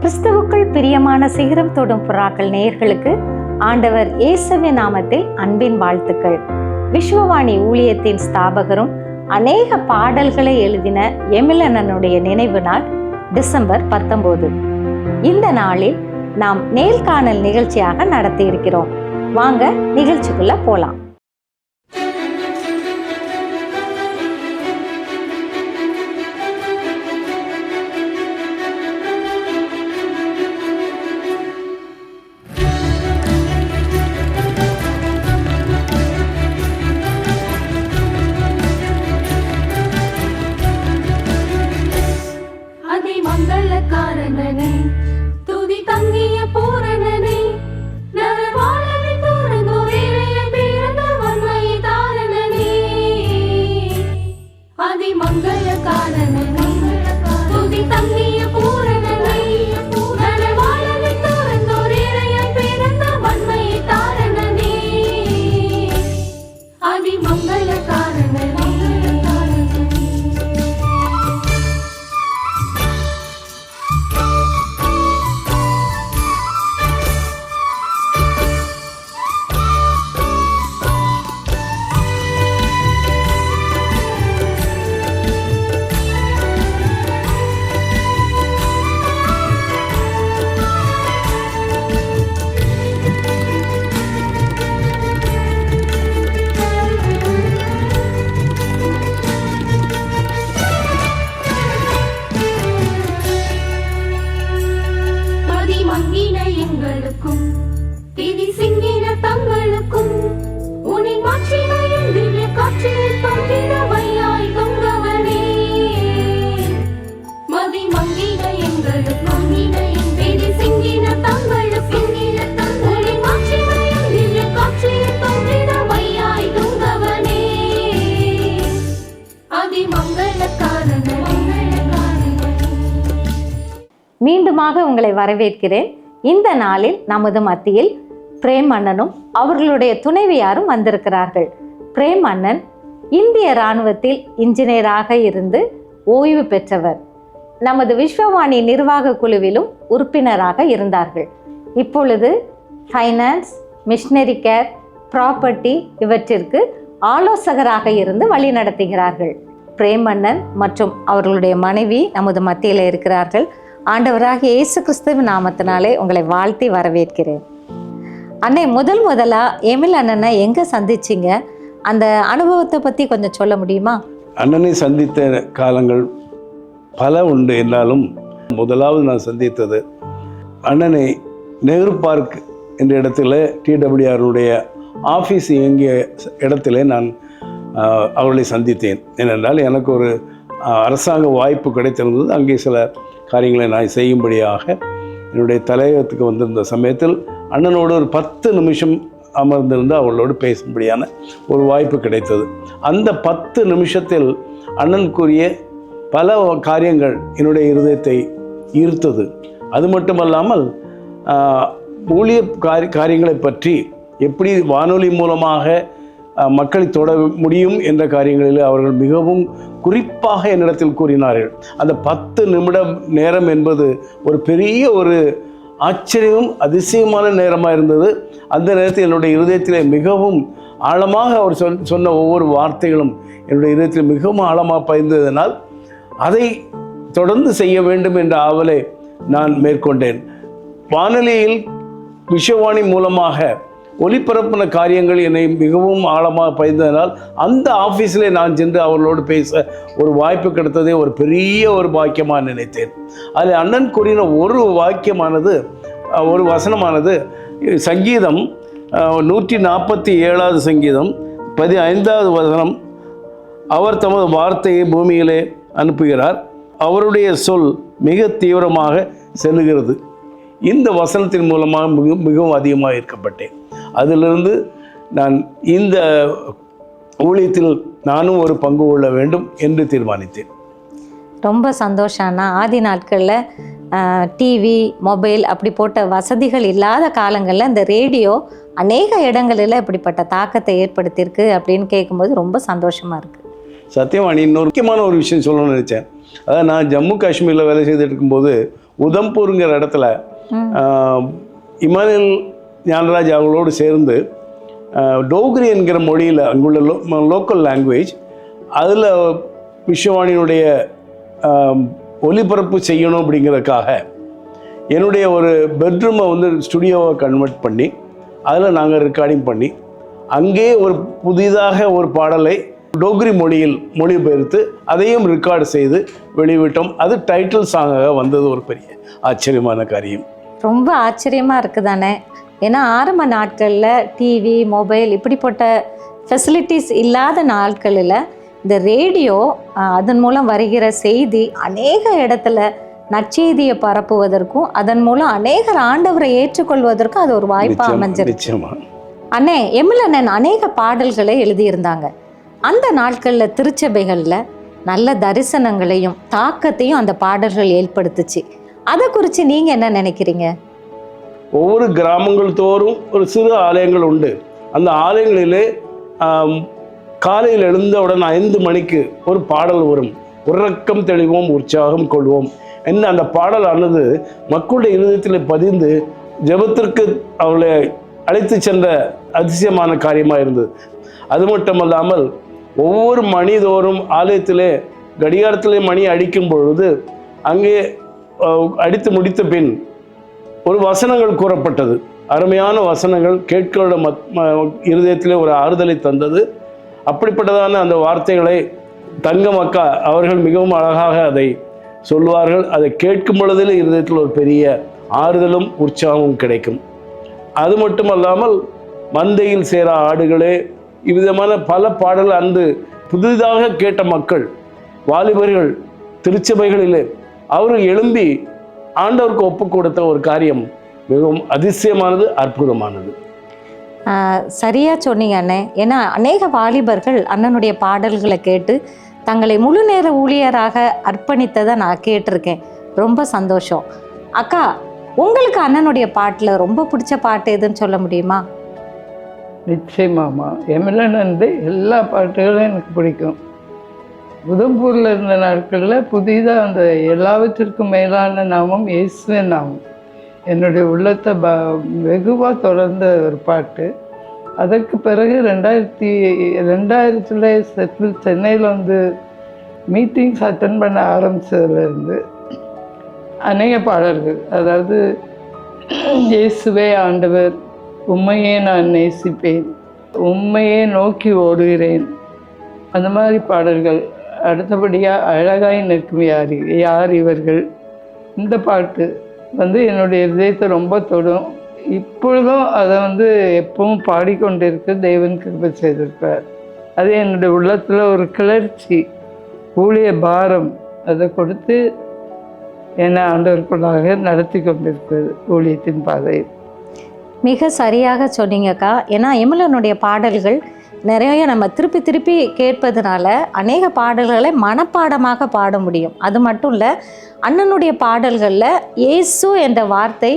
கிறிஸ்துவுக்குள் பிரியமான சிகரம் தொடும் புறாக்கள் நேயர்களுக்கு ஆண்டவர் இயேசுவின் நாமத்தில் அன்பின் வாழ்த்துக்கள். விஸ்வவாணி ஊழியத்தின் ஸ்தாபகரும் அநேக பாடல்களை எழுதின எமில் அண்ணனுடைய நினைவு நாள் டிசம்பர் 19. இந்த நாளில் நாம் நேர்காணல் நிகழ்ச்சியாக நடத்தி இருக்கிறோம். வாங்க நிகழ்ச்சிக்குள்ள போலாம். மங்களக்காரனே துதி தங்கிய பூரணனே நரவாளனை தோரந்தோரேளைய பிறந்த வன்மையை தாரணனே அதி மங்களக்காரனே துதி தங்கிய பூரணனே நரவாளனை தோரந்தோரேளைய பிறந்த வன்மையை தாரணனே அதி மங்களக்காரனே. எங்களுக்கும் திதி சிங்கின தங்களுக்கும் உனி மாற்றினையும் திவ்ய காட்சியில் தோன்றினவையாய் தொங்கவனே மதி மங்கின எங்களுக்கும் திதி சிங்கின தங்களுக்கும் உனி மாற்றினையும் திவ்ய காட்சியில் தோன்றினவையாய் தொங்கவனே அதி மங்களக்காரனே. மீண்டுமாக உங்களை வரவேற்கிறேன். இந்த நாளில் நமது மத்தியில் பிரேம் அண்ணனும் அவர்களுடைய துணைவியாரும் வந்திருக்கிறார்கள். பிரேம் அண்ணன் இந்திய இராணுவத்தில் இன்ஜினியராக இருந்து ஓய்வு பெற்றவர். நமது விஸ்வவாணி நிர்வாக குழுவிலும் உறுப்பினராக இருந்தார்கள். இப்பொழுது ஃபைனான்ஸ், மிஷனரி கேர், ப்ராப்பர்ட்டி இவற்றிற்கு ஆலோசகராக இருந்து வழி நடத்துகிறார்கள். பிரேம் அண்ணன் மற்றும் அவர்களுடைய மனைவி நமது மத்தியில் இருக்கிறார்கள். ஆண்டவராக இயேசு கிறிஸ்துவின் நாமத்தினாலே உங்களை வாழ்த்தி வரவேற்கிறேன். அன்னை, முதலா எமில் அண்ணனை எங்கே சந்திச்சிங்க? அந்த அனுபவத்தை பற்றி கொஞ்சம் சொல்ல முடியுமா? அண்ணனை சந்தித்த காலங்கள் பல உண்டு என்றாலும் முதலாவது நான் சந்தித்தது அண்ணனை நெஹ்ரு பார்க் என்ற இடத்துல TWRனுடைய ஆஃபீஸ் இயங்கிய இடத்துல நான் அவர்களை சந்தித்தேன். ஏனென்றால் எனக்கு ஒரு அரசாங்க வாய்ப்பு கிடைத்திருந்தது. அங்கே சில காரியங்களை நான் செய்யும்படியாக என்னுடைய தலையகத்துக்கு வந்திருந்த சமயத்தில் அண்ணனோடு ஒரு 10 நிமிஷம் அமர்ந்திருந்து அவர்களோடு பேசும்படியான ஒரு வாய்ப்பு கிடைத்தது. அந்த 10 நிமிஷத்தில் அண்ணன் கூறிய பல காரியங்கள் என்னுடைய இருதயத்தை ஈர்த்தது. அது மட்டுமல்லாமல் ஊழிய காரியங்களை பற்றி எப்படி வானொலி மூலமாக மக்களை தொட முடியும் என்ற காரியங்களில் அவர்கள் மிகவும் குறிப்பாக என்னிடத்தில் கூறினார்கள். அந்த 10 நிமிடம் நேரம் என்பது ஒரு பெரிய ஒரு ஆச்சரியம், அதிசயமான நேரமாக இருந்தது. அந்த நேரத்தில் என்னுடைய இருதயத்திலே மிகவும் ஆழமாக அவர் சொன்ன ஒவ்வொரு வார்த்தைகளும் என்னுடைய இருதயத்தில் மிகவும் ஆழமாக பதிந்ததனால் அதை தொடர்ந்து செய்ய வேண்டும் என்ற ஆவலை நான் மேற்கொண்டேன். வானொலியில் விஸ்வவாணி மூலமாக ஒளிபரப்பின காரியங்கள் என்னை மிகவும் ஆழமாக பதிந்ததனால் அந்த ஆஃபீஸில் நான் சென்று அவர்களோடு பேச ஒரு வாய்ப்பு கிடைத்ததே ஒரு பெரிய ஒரு வாக்கியமாக நினைத்தேன். அதில் அண்ணன் கூறின ஒரு வாக்கியமானது, ஒரு வசனமானது சங்கீதம் 147 சங்கீதம் 15 வசனம், அவர் தமது வார்த்தையை பூமியிலே அனுப்புகிறார், அவருடைய சொல் மிக தீவிரமாக செல்லுகிறது. இந்த வசனத்தின் மூலமாக மிகவும் அதிகமாக ஈர்க்கப்பட்டேன். அதிலிருந்து நான் இந்த ஊழியத்தில் நானும் ஒரு பங்கு கொள்ள வேண்டும் என்று தீர்மானித்தேன். ரொம்ப சந்தோஷம்னா, ஆதி நாட்களில் டிவி, மொபைல் அப்படி போட்ட வசதிகள் இல்லாத காலங்களில் இந்த ரேடியோ அநேக இடங்களில் இப்படிப்பட்ட தாக்கத்தை ஏற்படுத்தியிருக்கு அப்படின்னு கேட்கும்போது ரொம்ப சந்தோஷமாக இருக்குது. சத்தியவாணி, இன்னொரு முக்கியமான ஒரு விஷயம் சொல்லணும்னு நினச்சேன். அதாவது நான் ஜம்மு காஷ்மீரில் வேலை செய்துட்டு இருக்கும்போது உதம்பூருங்கிற இடத்துல இமானுவேல் ஞானராஜ் அவங்களோடு சேர்ந்து டோக்ரி என்கிற மொழியில் அங்குள்ள லோக்கல் லாங்குவேஜ் அதில் விஸ்வவாணியினுடைய ஒலிபரப்பு செய்யணும் அப்படிங்கிறதுக்காக என்னுடைய ஒரு பெட்ரூமை வந்து ஸ்டுடியோவை கன்வெர்ட் பண்ணி அதில் நாங்கள் ரெக்கார்டிங் பண்ணி அங்கே ஒரு புதிதாக ஒரு பாடலை டோக்ரி மொழியில் மொழிபெயர்த்து அதையும் ரெக்கார்டு செய்து வெளிவிட்டோம். அது டைட்டில் சாங்காக வந்தது. ஒரு பெரிய ஆச்சரியமான காரியம். ரொம்ப ஆச்சரியமாக இருக்குதானே. ஏன்னா ஆரம்ப நாட்களில் டிவி மொபைல் இப்படிப்பட்ட ஃபெசிலிட்டிஸ் இல்லாத நாட்களில் இந்த ரேடியோ அதன் மூலம் வருகிற செய்தி அநேக இடத்துல நற்செய்தியை பரப்புவதற்கும் அதன் மூலம் அநேகர் ஆண்டவரை ஏற்றுக்கொள்வதற்கும் அது ஒரு வாய்ப்பாக அமைஞ்சிருச்சு. அண்ணே எம்எல் அண்ணன் அநேக பாடல்களை எழுதியிருந்தாங்க. அந்த நாட்களில் திருச்சபைகளில் நல்ல தரிசனங்களையும் தாக்கத்தையும் அந்த பாடல்கள் ஏற்படுத்துச்சு. அதை குறித்து நீங்கள் என்ன நினைக்கிறீங்க? ஒவ்வொரு கிராமங்கள் தோறும் ஒரு சிறு ஆலயங்கள் உண்டு. அந்த ஆலயங்களிலே காலையில் எழுந்தவுடன் 5 மணிக்கு ஒரு பாடல் வரும். உறக்கம் தெளிவோம் உற்சாகம் கொள்வோம் என்ன அந்த பாடலானது மக்களுடைய இருதயத்தில் பதிந்து ஜெபத்திற்கு அவளை அழைத்து சென்ற அதிசயமான காரியமாக இருந்தது. அது மட்டுமல்லாமல் ஒவ்வொரு மணிதோறும் ஆலயத்திலே கடிகாரத்திலே மணி அடிக்கும் பொழுது அங்கே அடித்து முடித்த பின் ஒரு வசனங்கள் கூறப்பட்டது. அருமையான வசனங்கள் கேட்களோட இருதயத்திலே ஒரு ஆறுதலை தந்தது. அப்படிப்பட்டதான அந்த வார்த்தைகளை தங்கம் அக்கா அவர்கள் மிகவும் அழகாக அதை சொல்வார்கள். அதை கேட்கும் பொழுதில் இருதயத்தில் ஒரு பெரிய ஆறுதலும் உற்சாகமும் கிடைக்கும். அது மட்டுமல்லாமல் மந்தையில் சேர ஆடுகளே இவ்விதமான பல பாடல்கள் அந்த புதிதாக கேட்ட மக்கள் வாலிபர்கள் திருச்சபைகளிலே அவர்கள் எழும்பி ஆண்டவருக்கு ஒப்பு கொடுத்த ஒரு காரியம் மிகவும் அதிசயமானது, அற்புதமானது. சரியா சொன்னீங்க அண்ணே. ஏன்னா அநேக வாலிபர்கள் அண்ணனுடைய பாடல்களை கேட்டு தங்களை முழு நேர ஊழியராக அர்ப்பணித்ததை நான் கேட்டிருக்கேன். ரொம்ப சந்தோஷம். அக்கா, உங்களுக்கு அண்ணனுடைய பாட்டில் ரொம்ப பிடிச்ச பாட்டு எதுன்னு சொல்ல முடியுமா? நிச்சயமாமா. எம்எல்ஏ எல்லா பாட்டுகளும் எனக்கு பிடிக்கும். உதம்பூரில் இருந்த நாட்களில் புதிதாக அந்த எல்லாவற்றிற்கும் மேலான நாமம் இயேசுவின் நாமம் என்னுடைய உள்ளத்தை வெகுவாக தொடர்ந்த ஒரு பாட்டு. அதற்கு பிறகு 2000 செட்டில் சென்னையில் வந்து மீட்டிங்ஸ் அட்டன் பண்ண ஆரம்பித்ததுலேருந்து அநேக பாடல்கள், அதாவது இயேசுவே ஆண்டவர், உம்மையே நான் நேசிப்பேன், உம்மையே நோக்கி ஓடுகிறேன், அந்த மாதிரி பாடல்கள். அடுத்தபடியாக அழகாய் நிற்கும் யார் இவர்கள், இந்த பாட்டு வந்து என்னுடைய இதயத்தை ரொம்ப தொடும். இப்பொழுதும் அதை வந்து எப்பவும் பாடிக்கொண்டிருக்கு. தேவன் கிருபை செய்திருப்பார். அது என்னுடைய உள்ளத்தில் ஒரு கிளர்ச்சி, ஊழிய பாரம் அதை கொடுத்து என்னை ஆண்டவருக்குள்ளாக நடத்தி கொண்டிருக்கிறது ஊழியத்தின் பாதை. மிக சரியாக சொன்னீங்கக்கா. ஏன்னா எம்எல்ஏனுடைய பாடல்கள் நிறைய நம்ம திருப்பி திருப்பி கேட்பதனால அநேக பாடல்களை மனப்பாடமாக பாட முடியும். அது மட்டும் இல்லை, அண்ணனுடைய பாடல்களில் இயேசு என்ற வார்த்தை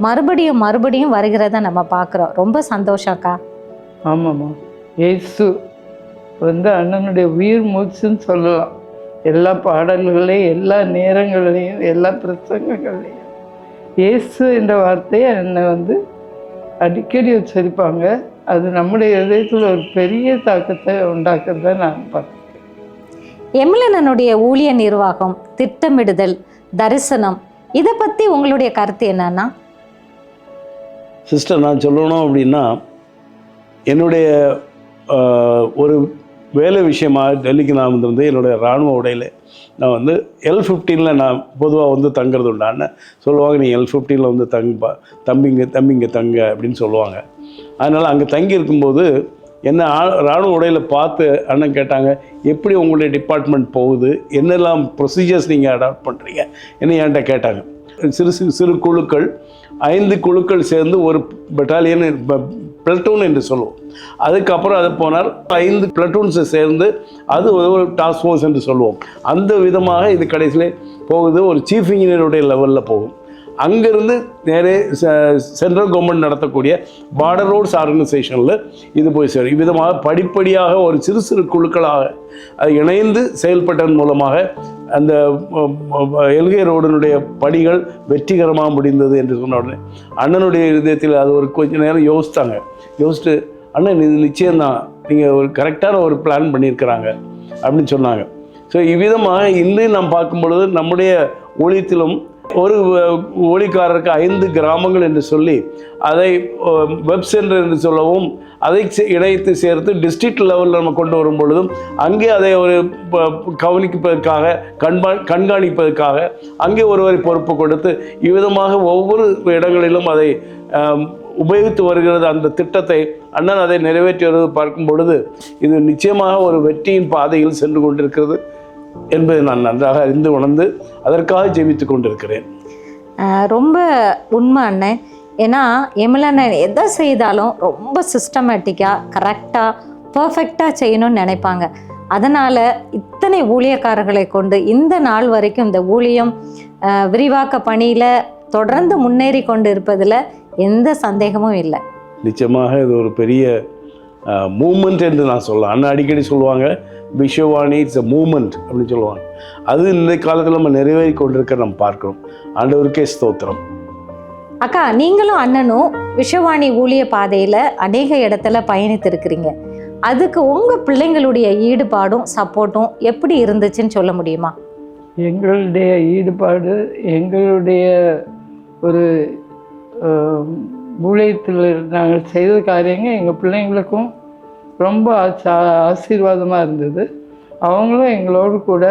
மறுபடியும் மறுபடியும் வருகிறத நம்ம பார்க்குறோம். ரொம்ப சந்தோஷம்க்கா. ஆமாம்மா, இயேசு வந்து அண்ணனுடைய உயிர் மூச்சுன்னு சொல்லலாம். எல்லா பாடல்களையும் எல்லா நேரங்களையும் எல்லா பிரசங்கங்களையும் இயேசு என்ற வார்த்தையை என்னை வந்து அடிக்கடி உச்சரிப்பாங்க. அது நம்முடைய இதயத்தில் ஒரு பெரிய தாக்கத்தை உண்டாக்குறத நான் பார்க்குறேன். எம்எல்ஏனுடைய ஊழிய நிர்வாகம், திட்டமிடுதல், தரிசனம், இதை பற்றி உங்களுடைய கருத்து என்னன்னா? சிஸ்டர், நான் சொல்லணும் அப்படின்னா, என்னுடைய ஒரு வேலை விஷயமாக டெல்லிக்கு நான் வந்து என்னுடைய இராணுவ உடையில் நான் வந்து L15 நான் பொதுவாக வந்து தங்குறது உண்டான்னு சொல்லுவாங்க. நீ L15 வந்து தம்பிங்க தங்க அப்படின்னு சொல்லுவாங்க. அதனால் அங்கே தங்கி இருக்கும்போது என்ன இராணுவ உடையில் பார்த்து அண்ணன் கேட்டாங்க, எப்படி உங்களுடைய டிபார்ட்மெண்ட் போகுது, என்னெல்லாம் ப்ரொசீஜர்ஸ் நீங்கள் அடாப்ட் பண்ணுறீங்க என்ன என்கிட்ட கேட்டாங்க. சிறு குழுக்கள் 5 குழுக்கள் சேர்ந்து ஒரு பெட்டாலியன் பிளட்டூன் என்று சொல்லுவோம். அதுக்கப்புறம் அது போனால் 5 பிளட்டூன்ஸை சேர்ந்து அது ஒரு டாஸ்க் ஃபோர்ஸ் என்று சொல்லுவோம். அந்த விதமாக இது கடைசியில் போகுது. ஒரு சீஃப் இன்ஜினியருடைய லெவலில் போகும். அங்கேருந்து நேரே சென்ட்ரல் கவர்மெண்ட் நடத்தக்கூடிய பார்டர் ரோட்ஸ் ஆர்கனைசேஷனில் இது போய் சேரும். இவ்விதமாக படிப்படியாக ஒரு சிறு சிறு குழுக்களாக அது இணைந்து செயல்பட்டதன் மூலமாக அந்த எல்கை ரோடனுடைய பணிகள் வெற்றிகரமாக முடிந்தது என்று சொன்ன உடனே அண்ணனுடைய இதயத்தில் அது ஒரு கொஞ்ச நேரம் யோசிச்சுட்டு அண்ணன் இது நிச்சயம்தான், நீங்கள் ஒரு கரெக்டான ஒரு பிளான் பண்ணியிருக்கிறாங்க அப்படின்னு சொன்னாங்க. ஸோ இவ்விதமாக இன்று நாம் பார்க்கும் பொழுது நம்முடைய ஊழியத்திலும் ஒரு ஊழியக்காரருக்கு 5 கிராமங்கள் என்று சொல்லி அதை வெப் சென்டர் என்று சொல்லவும் அதை இணைத்து சேர்த்து டிஸ்ட்ரிக்ட் லெவலில் நம்ம கொண்டு வரும் பொழுதும் அங்கே அதை ஒரு கவனிப்பதற்காக கண்காணிப்பதற்காக அங்கே ஒருவரை பொறுப்பு கொடுத்து இவ்விதமாக ஒவ்வொரு இடங்களிலும் அதை உபயோகித்து வருகிறது. அந்த திட்டத்தை அண்ணன் அதை நிறைவேற்றி வருவது பார்க்கும் பொழுது இது நிச்சயமாக ஒரு வெற்றியின் பாதையில் சென்று கொண்டிருக்கிறது என்பதை நான் நன்றாக அறிந்து உணர்ந்து அதற்காக ஜெபித்து கொண்டிருக்கிறேன். ரொம்ப உண்மை அண்ணன். ஏன்னா எம்எல்ஏ எதை செய்தாலும் ரொம்ப சிஸ்டமேட்டிக்காக கரெக்டாக பர்ஃபெக்டாக செய்யணும்னு நினைப்பாங்க. அதனால் இத்தனை ஊழியக்காரர்களை கொண்டு இந்த நாள் வரைக்கும் இந்த ஊழியம் விரிவாக்க பணியில் தொடர்ந்து முன்னேறி கொண்டு இருப்பதில் எந்த சந்தேகமும் இல்லை. நிச்சயமாக இது ஒரு பெரிய மூமெண்ட் என்று நான் சொல்லலாம். அண்ணா அடிக்கடி சொல்லுவாங்க, விஷவாணி இட்ஸ் அ மூமெண்ட் அப்படின்னு சொல்லுவாங்க. அது இந்த காலத்தில் நம்ம நிறைவேறி கொண்டிருக்க நம்ம பார்க்கிறோம். ஆண்டவருக்கே ஸ்தோத்திரம். அக்கா, நீங்களும் அண்ணனும் விஷவாணி ஊழிய பாதையில் அநேக இடத்துல பயணித்திருக்கிறீங்க. அதுக்கு உங்கள் பிள்ளைங்களுடைய ஈடுபாடும் சப்போர்ட்டும் எப்படி இருந்துச்சுன்னு சொல்ல முடியுமா? எங்களுடைய ஈடுபாடு, எங்களுடைய ஒரு ஊழியத்தில் நாங்கள் செய்த காரியங்கள் எங்கள் பிள்ளைங்களுக்கும் ரொம்ப ஆசீர்வாதமாக இருந்தது. அவங்களும் எங்களோடு கூட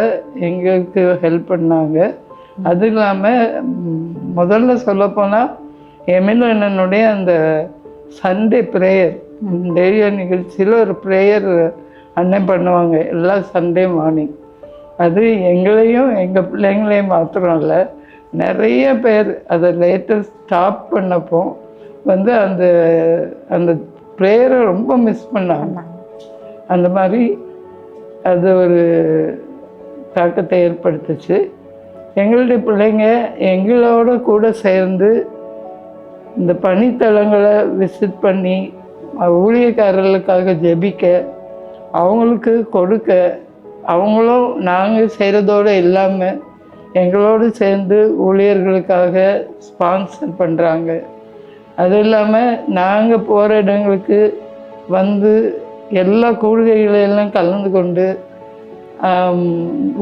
எங்களுக்கு ஹெல்ப் பண்ணாங்க. அது இல்லாமல் முதல்ல சொல்லப்போனால் எம்எல்ஏனுடைய அந்த சண்டே ப்ரேயர் டெய்லி நிகழ்ச்சியில் ஒரு ப்ரேயர் அண்ணன் பண்ணுவாங்க எல்லா சண்டே மார்னிங். அது எங்களையும் எங்கள் பிள்ளைங்களையும் மாத்திரம் இல்லை, நிறைய பேர் அதை லேட்டர் ஸ்டாப் பண்ணப்போ வந்து அந்த அந்த ப்ரேயரை ரொம்ப மிஸ் பண்ணாங்க. அந்த மாதிரி அது ஒரு தாக்கத்தை ஏற்படுத்துச்சு. எங்களுடைய பிள்ளைங்க எங்களோட கூட சேர்ந்து இந்த பணித்தளங்களை விசிட் பண்ணி ஊழியக்காரர்களுக்காக ஜெபிக்க, அவங்களுக்கு கொடுக்க, அவங்களும் நாங்கள் செய்கிறதோடு இல்லாமல் எங்களோடு சேர்ந்து ஊழியர்களுக்காக ஸ்பான்சர் பண்ணுறாங்க. அது இல்லாமல் நாங்கள் போகிற இடங்களுக்கு வந்து எல்லா கூடுகைகளெல்லாம் கலந்து கொண்டு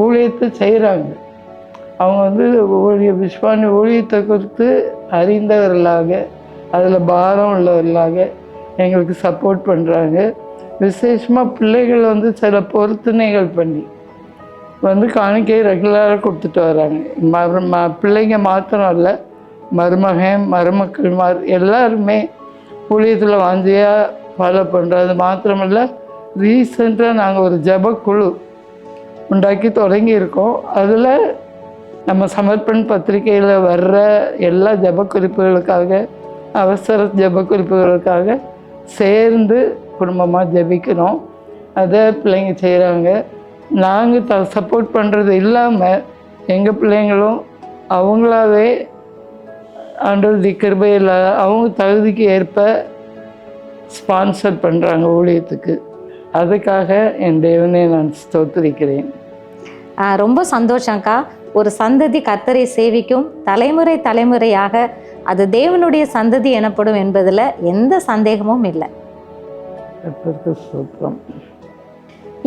ஊழியத்தை செய்கிறாங்க. அவங்க வந்து விஸ்வாணி ஊழியத்தை குறித்து அறிந்தவர்களாக, அதில் பாரம் உள்ளவர்களாக எங்களுக்கு சப்போர்ட் பண்ணுறாங்க. விசேஷமாக பிள்ளைகள் வந்து சில பொருத்தனைகள் பண்ணி வந்து காணிக்கையை ரெகுலராக கொடுத்துட்டு வராங்க. பிள்ளைங்க மாத்திரம் இல்லை, மருமகன் மருமக்கள்மார் எல்லாருமே ஊழியத்தில் வாஞ்சியாக ஃபாலோ பண்ணுறது மாத்திரமில்லை. ரீசெண்டாக நாங்கள் ஒரு ஜபக்குழு உண்டாக்கி தொடங்கியிருக்கோம். அதில் நம்ம சமர்ப்பண் பத்திரிகையில் வர்ற எல்லா ஜபக்குறிப்புகளுக்காக, அவசர ஜபக்குறிப்புகளுக்காக சேர்ந்து குடும்பமாக ஜபிக்கிறோம். அதை பிள்ளைங்க செய்கிறாங்க. நாங்கள் சப்போர்ட் பண்ணுறது இல்லாமல் எங்கள் பிள்ளைங்களும் அவங்களாவே ஆண்டவருடைய கிருபையில் அவங்க தகுதிக்கு ஏற்ப ஸ்பான்சர் பண்ணுறாங்க ஊழியத்துக்கு. அதுக்காக என் தேவனை நான் ஸ்தோத்திரிக்கிறேன். ரொம்ப சந்தோஷம்க்கா. ஒரு சந்ததி கர்த்தரை சேவிக்கும், தலைமுறை தலைமுறையாக அது தேவனுடைய சந்ததி எனப்படும் என்பதில் எந்த சந்தேகமும் இல்லை.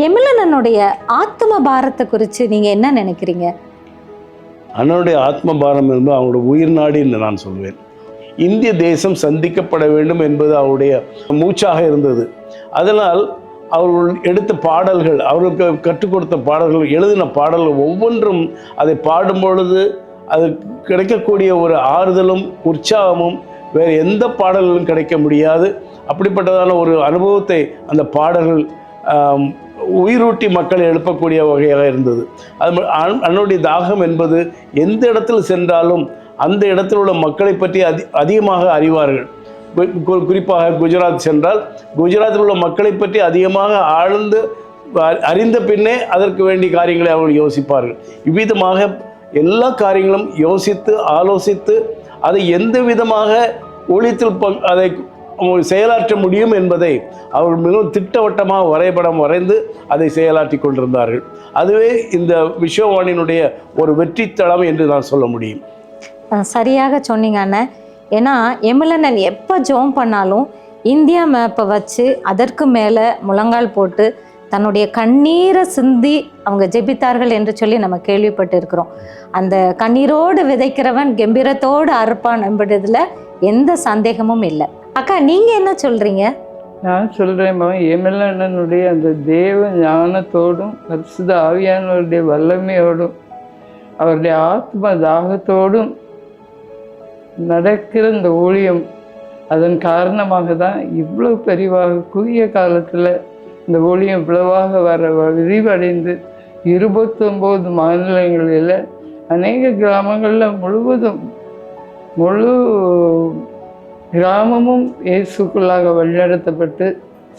எம்எல்ஏனுடைய ஆத்ம பாரத்தை குறித்து நீங்கள் என்ன நினைக்கிறீங்க? அண்ணனுடைய ஆத்ம பாரம் என்பது அவங்களோட உயிர் நாடி என்று நான் சொல்வேன். இந்திய தேசம் சந்திக்கப்பட வேண்டும் என்பது அவருடைய மூச்சாக இருந்தது. அதனால் அவர்கள் எடுத்த பாடல்கள், அவர்களுக்கு கற்றுக் கொடுத்த பாடல்கள், எழுதின பாடல்கள் ஒவ்வொன்றும் அதை பாடும் பொழுது அது கிடைக்கக்கூடிய ஒரு ஆறுதலும் உற்சாகமும் வேறு எந்த பாடல்களும் கிடைக்க முடியாது. அப்படிப்பட்டதான ஒரு அனுபவத்தை அந்த பாடல்கள் உயிரூட்டி மக்களை எழுப்பக்கூடிய வகையாக இருந்தது. அது அண்ணனுடைய தாகம் என்பது எந்த இடத்தில் சென்றாலும் அந்த இடத்தில் உள்ள மக்களை பற்றி அதிகமாக அறிவார்கள். குறிப்பாக குஜராத் சென்றால் குஜராத்தில் உள்ள மக்களை பற்றி அதிகமாக ஆழ்ந்து அறிந்த பின்னே அதற்கு வேண்டிய காரியங்களை அவர்கள் யோசிப்பார்கள். இவ்விதமாக எல்லா காரியங்களும் யோசித்து ஆலோசித்து அதை எந்த விதமாக ஊழியத்தில் அதை செயலாற்ற முடியும் என்பதை அவர்கள் மிகவும் திட்டவட்டமாக வரைபடம் வரைந்து அதை செயலாற்றி கொண்டிருந்தார்கள். அதுவே இந்த விஸ்வவாணியினுடைய ஒரு வெற்றி தளம் என்று நான் சொல்ல முடியும். சரியாக சொன்னீங்க அண்ணன். ஏன்னா எமிலண்ணன் எப்போ ஜெபம் பண்ணாலும் இந்தியா மேப்பை வச்சு அதற்கு மேலே முழங்கால் போட்டு தன்னுடைய கண்ணீரை சிந்தி அவங்க ஜெபித்தார்கள் என்று சொல்லி நம்ம கேள்விப்பட்டு இருக்கிறோம். அந்த கண்ணீரோடு விதைக்கிறவன் கம்பீரத்தோடு அறுப்பான் என்பதில் எந்த சந்தேகமும் இல்லை. அக்கா, நீங்கள் என்ன சொல்கிறீங்க? நான் சொல்கிறேன், எமிலண்ணனுடைய அந்த தேவ ஞானத்தோடும் பரிசுத்த ஆவியானவருடைய வல்லமையோடும் அவருடைய ஆத்ம தாகத்தோடும் நடக்கிற இந்த ஊழியம், அதன் காரணமாக தான் இவ்வளோ பெரிவாக குறுகிய காலத்தில் இந்த ஊழியம் இவ்வளவாக விரிவடைந்து 29 மாநிலங்களில் அநேக கிராமங்களில் முழு கிராமமும் இயேசுக்குள்ளாக வழிநடத்தப்பட்டு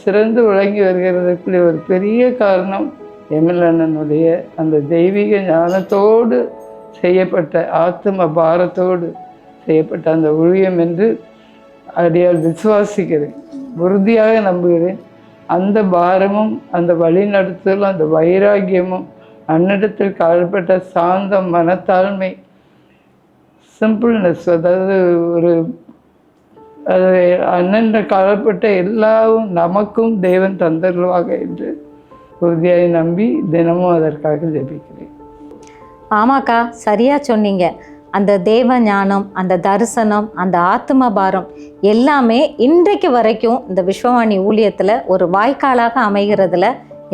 சிறந்து விளங்கி வருகிறதுக்குள்ளே ஒரு பெரிய காரணம் எமிலண்ணனுடைய அந்த தெய்வீக ஞானத்தோடு செய்யப்பட்ட ஆத்ம பாரத்தோடு செய்யப்பட்ட அந்த ஊழியம் என்று அடியால் விசுவாசிக்கிறேன், உறுதியாக நம்புகிறேன். அந்த பாரமும் அந்த வழிநடத்தலும் அந்த வைராக்கியமும் அன்னிடத்தில் காணப்பட்ட சாந்தம், மனத்தாழ்மை, சிம்பிள்னஸ், அதாவது ஒரு அது அண்ணன் காணப்பட்ட எல்லாவும் நமக்கும் தேவன் தந்தருவாக என்று உறுதியாக நம்பி தினமும் அதற்காக ஜெபிக்கிறேன். ஆமாக்கா, சரியா சொன்னீங்க. அந்த தேவ ஞானம், அந்த தரிசனம், அந்த ஆத்ம பாரம் எல்லாமே இன்றைக்கு வரைக்கும் இந்த விஸ்வவாணி ஊழியத்தில் ஒரு வாய்க்காலாக அமைகிறதுல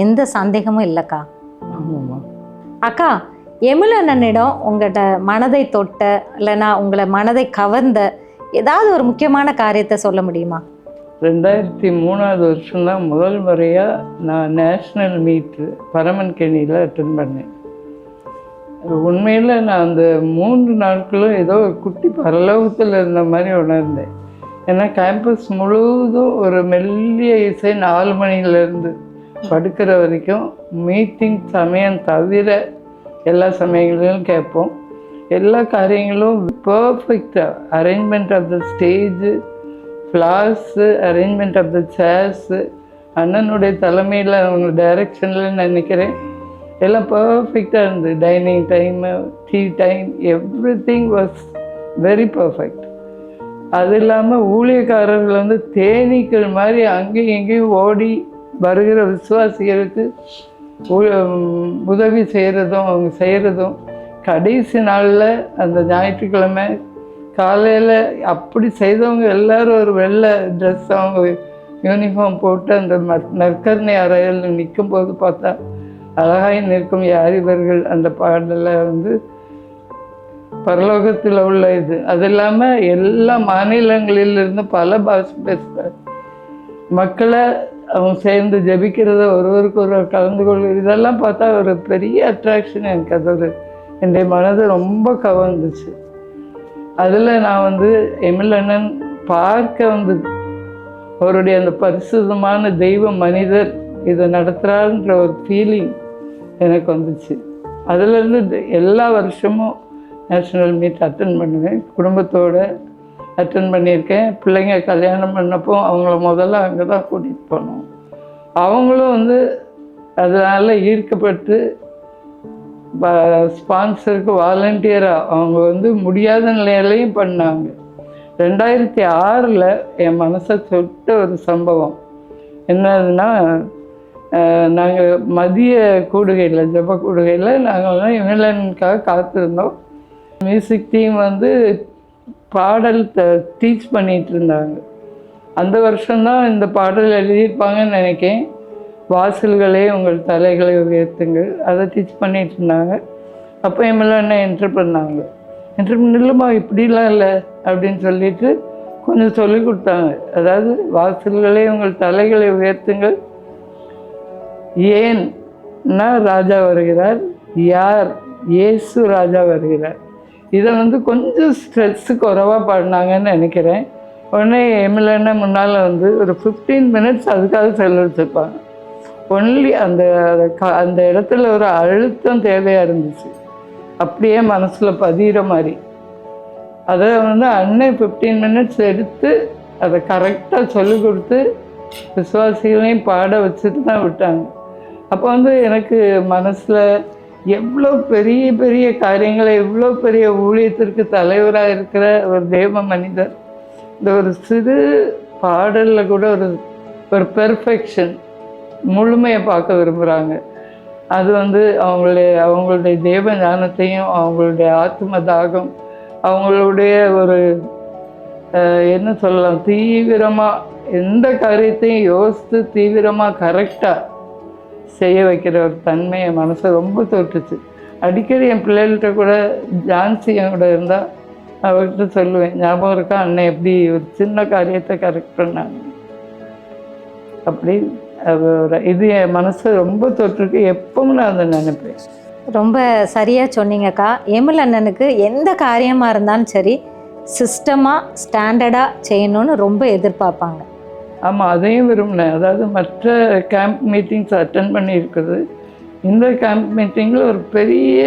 எந்த சந்தேகமும் இல்லைக்கா. ஆமாம்மா. அக்கா, எமிலண்ணனிடம் உங்கள்கிட்ட மனதை தொட்ட இல்லைன்னா உங்களை மனதை கவர்ந்த ஏதாவது ஒரு முக்கியமான காரியத்தை சொல்ல முடியுமா? 2003 வருஷம்தான் முதல் முறையாக நான் நேஷ்னல் மீட்டு பரமன்கேணியில் அட்டென்ட் பண்ணேன். உண்மையில் நான் அந்த 3 நாட்களும் ஏதோ ஒரு குட்டி பரலோகத்தில் இருந்த மாதிரி உணர்ந்தேன். ஏன்னா கேம்பஸ் முழுவதும் ஒரு மெல்லிய இசை 4 மணிலேருந்து படுக்கிற வரைக்கும் மீட்டிங் சமயம் தவிர எல்லா சமயங்களிலும் கேட்போம். எல்லா காரியங்களும் பர்ஃபெக்டாக arrangement of the stage, floors, arrangement of the chairs, அண்ணனுடைய தலைமையில் அவங்க டைரக்ஷனில் நினைக்கிறேன் எல்லாம் பர்ஃபெக்டாக இருந்தது. Dining time, tea time, everything was very perfect. அது இல்லாமல் ஊழியக்காரர்கள் வந்து தேனீக்கள் மாதிரி அங்கேயும் இங்கேயும் ஓடி வருகிற விசுவாசிகளுக்கு உதவி செய்கிறதும் அவங்க செய்கிறதும், கடைசி நாளில் அந்த ஞாயிற்றுக்கிழமை காலையில் அப்படி செய்தவங்க எல்லோரும் ஒரு வெள்ளை ட்ரெஸ், அவங்க யூனிஃபார்ம் போட்டு அந்த நற்கருணை அறையில் நிற்கும் போது பார்த்தா அழகாய் நிற்கும் யார் இவர்கள் அந்த பாடலில் வந்து பரலோகத்தில் உள்ள இது. அது இல்லாமல் எல்லா மாநிலங்களிலிருந்து பல பாஷை பேசுகிறார் மக்களை அவங்க சேர்ந்து ஜபிக்கிறத ஒருவருக்கு ஒருவர் கலந்து கொள்வது, இதெல்லாம் பார்த்தா ஒரு பெரிய அட்ராக்ஷன். எனக்கு அது ஒரு என்னுடைய மனதை ரொம்ப கவர்ந்துச்சு. அதில் நான் வந்து எமிலண்ணன் பார்க்க வந்து அவருடைய அந்த பரிசுத்தமான தெய்வ மனிதர் இதை நடத்துகிறாருன்ற ஒரு ஃபீலிங் எனக்கு வந்துச்சு. அதுலேருந்து எல்லா வருஷமும் நேஷ்னல் மீட் அட்டன் பண்ணுவேன். குடும்பத்தோடு அட்டன் பண்ணியிருக்கேன். பிள்ளைங்க கல்யாணம் பண்ணப்போ அவங்கள முதல்ல அங்கே தான் கூட்டிகிட்டு போனோம். அவங்களும் வந்து அதனால் ஈர்க்கப்பட்டு ஸ்பான்சருக்கு வாலண்டியராக அவங்க வந்து முடியாத நிலையிலையும் பண்ணாங்க. 2006 என் மனசை தொட்ட ஒரு சம்பவம் என்னதுன்னா, நாங்கள் மதிய கூடுகையில் ஜப கூடுகையில் நாங்கள் எமிலனுக்காக காத்திருந்தோம். மியூசிக் டீம் வந்து பாடல் டீச் பண்ணிகிட்டு இருந்தாங்க. அந்த வருஷம்தான் இந்த பாடல் எழுதியிருப்பாங்கன்னு நினைக்கிறேன். வாசல்களே உங்கள் தலைகளை உயர்த்துங்கள், அதை டீச் பண்ணிகிட்டு இருந்தாங்க. அப்போ எமிலனை என்ட்ரு பண்ணாங்க. என்ட்ரு பண்ணலமா இப்படிலாம் இல்லை அப்படின்னு சொல்லிட்டு கொஞ்சம் சொல்லி கொடுத்தாங்க. அதாவது வாசல்களே உங்கள் தலைகளை உயர்த்துங்கள், ஏன்னா ராஜா வருகிறார், யார், இயேசு ராஜா வருகிறார். இதை வந்து கொஞ்சம் ஸ்ட்ரெஸ்ஸு குறைவாக பாடினாங்கன்னு நினைக்கிறேன். உடனே எமிலனை முன்னால் வந்து ஒரு 15 மினிட்ஸ் அதுக்காக செலவழிச்சிருப்பாங்க. ஒன்லி அந்த இடத்துல ஒரு அழுத்தம் தேவையாக இருந்துச்சு, அப்படியே மனசில் பதிகிற மாதிரி. அதை அண்ணன் 15 மினிட்ஸ் எடுத்து அதை கரெக்டாக சொல்லிக் கொடுத்து விசுவாசிகளையும் பாட வச்சுட்டு தான் விட்டாங்க. அப்போ எனக்கு மனசில் எவ்வளோ பெரிய பெரிய காரியங்களை, எவ்வளோ பெரிய ஊழியத்திற்கு தலைவராக இருக்கிற ஒரு தேவ மனிதர் இந்த ஒரு சிறு பாடலில் கூட ஒரு பெர்ஃபெக்ஷன், முழுமையை பார்க்க விரும்புகிறாங்க. அது அவங்களுடைய தேவ ஞானத்தையும், அவங்களுடைய ஆத்ம தாகம், அவங்களுடைய ஒரு என்ன சொல்லலாம், தீவிரமாக எந்த காரியத்தையும் யோசித்து தீவிரமாக கரெக்டாக செய்ய வைக்கிற ஒரு தன்மையை மனசை ரொம்ப தொட்டுச்சு. அடிக்கடி என் பிள்ளைகள்கிட்ட கூட ஜான்சி கூட இருந்தால் அவர்கிட்ட சொல்லுவேன், ஞாபகம் இருக்கா அண்ணன் எப்படி ஒரு சின்ன காரியத்தை கரெக்ட் பண்ணாங்க அப்படி. இது என் மனசை ரொம்ப தொற்றுக்கு, எப்பவும் நான் அதை நினைப்பேன். ரொம்ப சரியாக சொன்னீங்கக்கா. எமில் அண்ணனுக்கு எந்த காரியமாக இருந்தாலும் சரி சிஸ்டமாக ஸ்டாண்டர்டாக செய்யணும்னு ரொம்ப எதிர்பார்ப்பாங்க. ஆமாம், அதையும் விரும்பினேன். அதாவது மற்ற கேம்ப் மீட்டிங்ஸ் அட்டன் பண்ணியிருக்குது, இந்த கேம்ப் மீட்டிங்கில் ஒரு பெரிய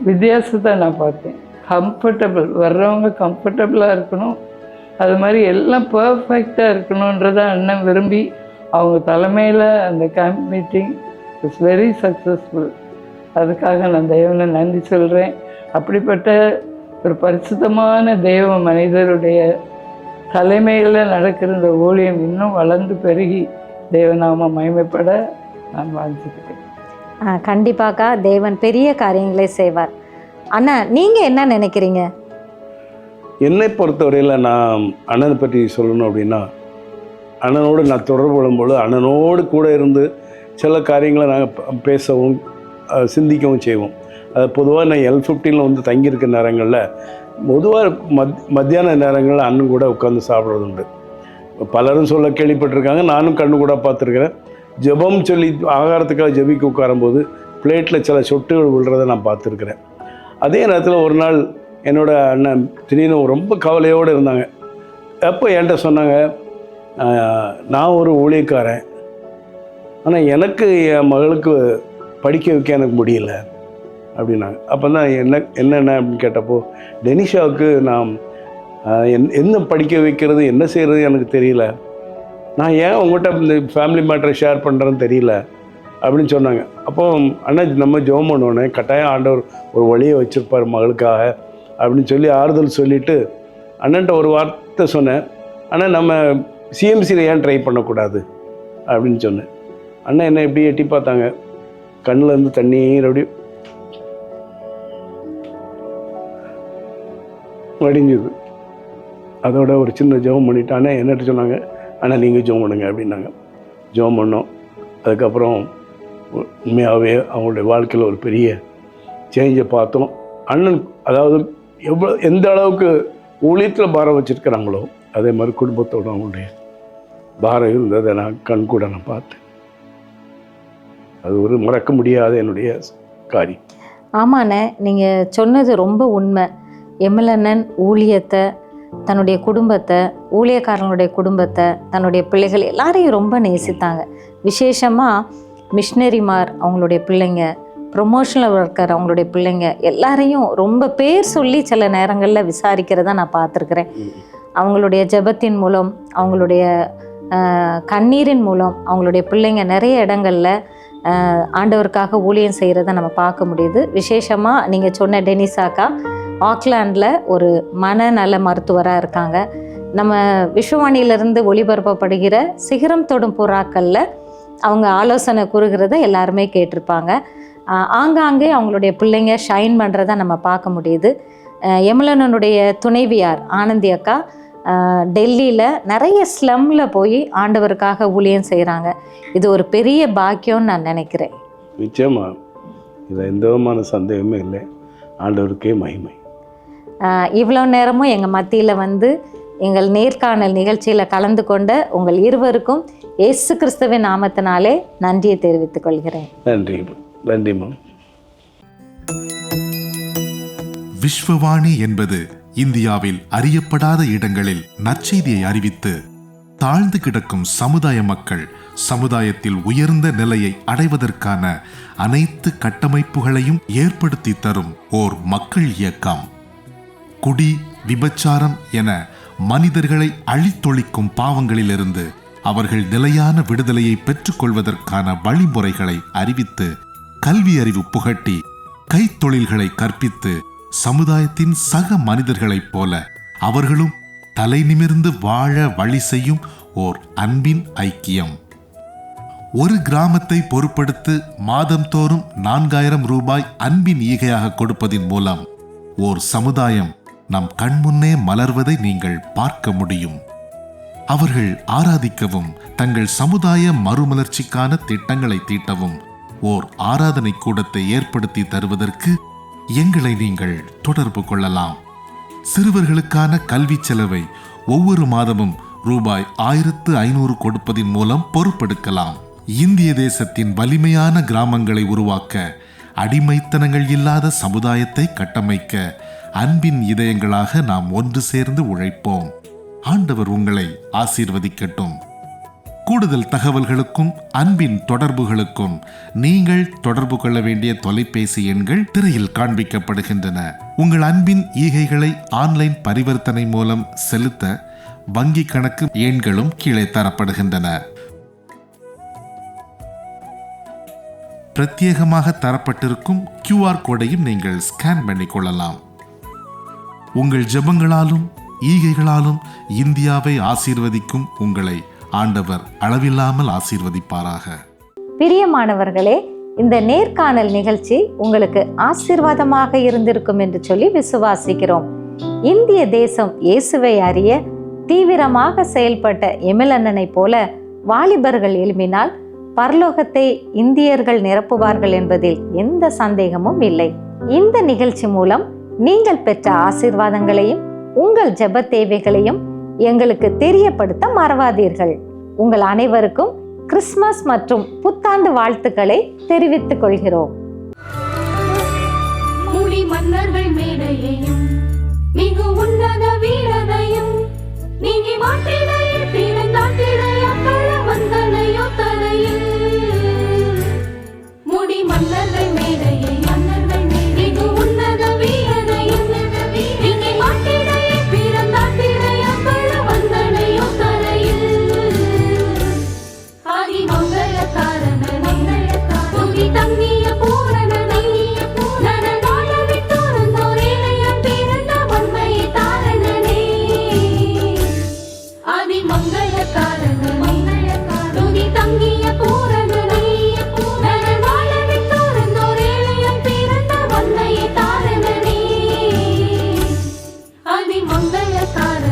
வித்தியாசத்தை நான் பார்த்தேன். கம்ஃபர்டபுள், வர்றவங்க கம்ஃபர்டபுளாக இருக்கணும், அது மாதிரி எல்லாம் பர்ஃபெக்டாக இருக்கணுன்றதை அண்ணன் விரும்பி அவங்க தலைமையில் அந்த camp meeting is very successful. அதுக்காக நான் தெய்வனை நன்றி சொல்கிறேன். அப்படிப்பட்ட ஒரு பரிசுத்தமான தெய்வ மனிதருடைய தலைமையில் நடக்கிற இந்த ஊழியம் இன்னும் வளர்ந்து பெருகி தேவநாம மகிமைப்பட நான் வாழ்த்துக்கிறேன். கண்டிப்பாக்கா, தேவன் பெரிய காரியங்களை செய்வார். அண்ணா, நீங்கள் என்ன நினைக்கிறீங்க? என்னை பொறுத்தவரையில் நான் அண்ணனை பற்றி சொல்லணும் அப்படின்னா, அண்ணனோடு நான் தொடர்பு கொள்ளும்போது அண்ணனோடு கூட இருந்து சில காரியங்களை நாங்கள் பேசவும் சிந்திக்கவும் செய்வோம். அது பொதுவாக நான் L15 தங்கியிருக்க நேரங்களில் பொதுவாக மத்தியான நேரங்களில் அண்ணன் கூட உட்காந்து சாப்பிட்றது உண்டு. பலரும் சொல்ல கேள்விப்பட்டிருக்காங்க, நானும் கண்ணு கூட பார்த்துருக்கிறேன். ஜெபம் சொல்லி ஆகாரத்துக்காக ஜெபிக்க உட்காரும்போது பிளேட்டில் சில சொட்டுகள் விழுறதை நான் பார்த்துருக்குறேன். அதே நேரத்தில் ஒரு நாள் என்னோடய அண்ணன் திடீர்னு ரொம்ப கவலையோடு இருந்தாங்க. அப்போ என்கிட்ட சொன்னாங்க, நான் ஒரு ஊழியக்காரன், ஆனால் எனக்கு என் மகளுக்கு படிக்க வைக்க எனக்கு முடியல அப்படின்னாங்க. அப்போ தான் என்னென்ன அப்படின்னு கேட்டப்போ, டெனிஷாவுக்கு நான் என்ன படிக்க வைக்கிறது, என்ன செய்கிறது எனக்கு தெரியல, நான் ஏன் உங்கள்கிட்ட இந்த ஃபேமிலி மேட்டரை ஷேர் பண்ணுறேன்னு தெரியல அப்படின்னு சொன்னாங்க. அப்போ அண்ணா நம்ம ஜெபம் பண்ணோன்னே கட்டாயம் ஆண்டவர் ஒரு வழியை வச்சுருப்பார் மகளுக்காக அப்படின்னு சொல்லி ஆறுதல் சொல்லிவிட்டு அண்ணன்ட்ட ஒரு வார்த்தை சொன்னேன், அண்ணா நம்ம சிஎம்சியில் ஏன் ட்ரை பண்ணக்கூடாது அப்படின்னு சொன்னேன். அண்ணன் என்ன எப்படி எட்டி பார்த்தாங்க, கண்ணில் இருந்து தண்ணீர் அப்படி வடிஞ்சுது. அதோட ஒரு சின்ன ஜெபம் பண்ணிவிட்டு அண்ணன் என்னட்டு சொன்னாங்க, அண்ணா நீங்கள் ஜெபம் பண்ணுங்க அப்படின்னாங்க. ஜெபம் பண்ணோம். அதுக்கப்புறம் உண்மையாகவே அவங்களுடைய வாழ்க்கையில் ஒரு பெரிய சேஞ்சை பார்த்தோம். அண்ணன் அதாவது எந்த அளவுக்கு ஊழியத்தில் பாரம் வச்சுருக்கிறாங்களோ அதே மாதிரி குடும்பத்தோடு அவங்களுடைய பாரம் இருந்ததை நான் கண் கூட நான் பார்த்தேன். அது ஒரு மறக்க முடியாத என்னுடைய காரியம். ஆமாண்ணே, நீங்கள் சொன்னது ரொம்ப உண்மை. எமிலண்ணன் ஊழியத்தை, தன்னுடைய குடும்பத்தை, ஊழியக்காரங்களுடைய குடும்பத்தை, தன்னுடைய பிள்ளைகள் எல்லாரையும் ரொம்ப நேசித்தாங்க. விசேஷமாக மிஷினரிமார் அவங்களுடைய பிள்ளைங்க, ப்ரொமோஷனல் ஒர்க்கர் அவங்களுடைய பிள்ளைங்க எல்லாரையும் ரொம்ப பேர் சொல்லி சில நேரங்களில் விசாரிக்கிறத நான் பார்த்துருக்குறேன். அவங்களுடைய ஜெபத்தின் மூலம், அவங்களுடைய கண்ணீரின் மூலம் அவங்களுடைய பிள்ளைங்க நிறைய இடங்களில் ஆண்டவருக்காக ஊழியம் செய்கிறத நம்ம பார்க்க முடியுது. விசேஷமாக நீங்கள் சொன்ன டெனிசாக்கா ஆக்லாண்டில் ஒரு மனநல மருத்துவராக இருக்காங்க. நம்ம விஸ்வவாணியிலிருந்து ஒளிபரப்பப்படுகிற சிகரம் தொடும் புறாக்களில் அவங்க ஆலோசனை கூறுகிறத எல்லாருமே கேட்டிருப்பாங்க. ஆங்காங்கே அவங்களுடைய பிள்ளைங்க ஷைன் பண்ணுறத நம்ம பார்க்க முடியுது. எமிலனுடைய துணைவியார் ஆனந்தி அக்கா டெல்லியில் நிறைய ஸ்லம்மில் போய் ஆண்டவருக்காக ஊழியம் செய்கிறாங்க. இது ஒரு பெரிய பாக்கியம்னு நான் நினைக்கிறேன். நிச்சயமா, இதில் எந்த விதமான சந்தேகமே இல்லை. ஆண்டவருக்கே மகிமை. இவ்வளோ நேரமும் எங்கள் மத்தியில் வந்து எங்கள் நேர்காணல் நிகழ்ச்சியில் கலந்து கொண்ட உங்கள் இருவருக்கும் இயேசு கிறிஸ்துவின் நாமத்தினாலே நன்றியை தெரிவித்துக் கொள்கிறேன். நன்றி, நன்றிம்மா. விஸ்வவாணி என்பது இந்தியாவில் அறியப்படாத இடங்களில் நற்செய்தியை அறிவித்து தாழ்ந்து கிடக்கும் சமுதாய மக்கள் சமுதாயத்தில் உயர்ந்த நிலையை அடைவதற்கான அனைத்து கட்டமைப்புகளையும் ஏற்படுத்தி தரும் ஓர் மக்கள் இயக்கம். குடி, விபச்சாரம் என மனிதர்களை அழித்தொழிக்கும் பாவங்களிலிருந்து அவர்கள் நிலையான விடுதலையை பெற்றுக்கொள்வதற்கான வழிமுறைகளை அறிவித்து, கல்வி அறிவு புகட்டி, கைத்தொழில்களை கற்பித்து, சமுதாயத்தின் சக மனிதர்களைப் போல அவர்களும் தலை நிமிர்ந்து வாழ வழி செய்யும் ஓர் அன்பின் ஐக்கியம். ஒரு கிராமத்தை பொறுப்படுத்து மாதந்தோறும் 4000 ரூபாய் அன்பின் ஈகையாக கொடுப்பதின் மூலம் ஓர் சமுதாயம் நம் கண்முன்னே மலர்வதை நீங்கள் பார்க்க முடியும். அவர்கள் ஆராதிக்கவும், தங்கள் சமுதாய மறுமலர்ச்சிக்கான திட்டங்களை தீட்டவும் ஓர் ஆராதனை கூடத்தை ஏற்படுத்தி தருவதற்கு எங்களை நீங்கள் தொடர்பு கொள்ளலாம். சிறுவர்களுக்கான கல்வி செலவை ஒவ்வொரு மாதமும் ரூபாய் 1500 கொடுப்பதின் மூலம் பொறுப்பெடுக்கலாம். இந்திய தேசத்தின் வலிமையான கிராமங்களை உருவாக்க, அடிமைத்தனங்கள் இல்லாத சமுதாயத்தை கட்டமைக்க அன்பின் இதயங்களாக நாம் ஒன்று சேர்ந்து உழைப்போம். ஆண்டவர் உங்களை ஆசீர்வதிக்கட்டும். கூடுதல் தகவல்களுக்கும் அன்பின் தொடர்புகளுக்கும் நீங்கள் தொடர்பு கொள்ள வேண்டிய தொலைபேசி எண்கள் திரையில் காண்பிக்கப்படுகின்றன. உங்கள் அன்பின் ஈகைகளை ஆன்லைன் பரிவர்த்தனை மூலம் செலுத்த வங்கி கணக்கு எண்களும் கீழே தரப்படுகின்றன. பிரத்யேகமாக தரப்பட்டிருக்கும் QR கோடையும் நீங்கள் ஸ்கேன் பண்ணிக் கொள்ளலாம். உங்கள் ஜெபங்களாலும் ஈகைகளாலும் இந்தியாவை ஆசீர்வதிக்கும் உங்களை ஆண்டவர் அளவில்லாமல் ஆசீர்வதிப்பாராக. பிரியமானவர்களே, இந்த நேர்காணல் நிகழ்ச்சி உங்களுக்கு ஆசீர்வாதமாக இருந்திருக்கும் என்று சொல்லி விசுவாசிக்கிறோம். இந்திய தேசம் இயேசுவை அறிய தீவிரமாக செயல்பட்ட எமிலண்ணனை போல வாலிபர்கள் எழுப்பினால் பரலோகத்தை இந்தியர்கள் நிரப்புவார்கள் என்பதில் எந்த சந்தேகமும் இல்லை. இந்த நிகழ்ச்சி மூலம் நீங்கள் பெற்ற ஆசீர்வாதங்களையும் உங்கள் ஜெப தேவைகளையும் எங்களுக்கு தெரியப்படுத்த மறவாதீர்கள். உங்கள் அனைவருக்கும் கிறிஸ்துமஸ் மற்றும் புத்தாண்டு வாழ்த்துக்களை தெரிவித்துக் கொள்கிறோம். முடி மன்னர்கள் மேடையையும் மிகு உன்னத வீரனையும் நீங்கி மாட்டிடையில் பிறந்தாட்டிடைய பல வந்தனையோ தரையில் முடி மன்னர்கள் மேடையை மன்னர்கள் மிகு உன்னத வீரனையும் நீங்கி மாட்டிடையில் பிறந்தாட்டிடைய பல வந்தனையோ தரையில் ஆதி மங்கள காரணனை துதி தங்கிய பூரணனை நரன் வாழ விட்டோரந்தோரேனையன் பிறந்த வன்மையை தாரணனே ஆதி மங்கள காரணனை துதி தங்கிய பூரணனை நரன் வாழ விட்டோரந்தோரேனையன் பிறந்த வன்மையை தாரணனே ஆதி மங்கள காரணனை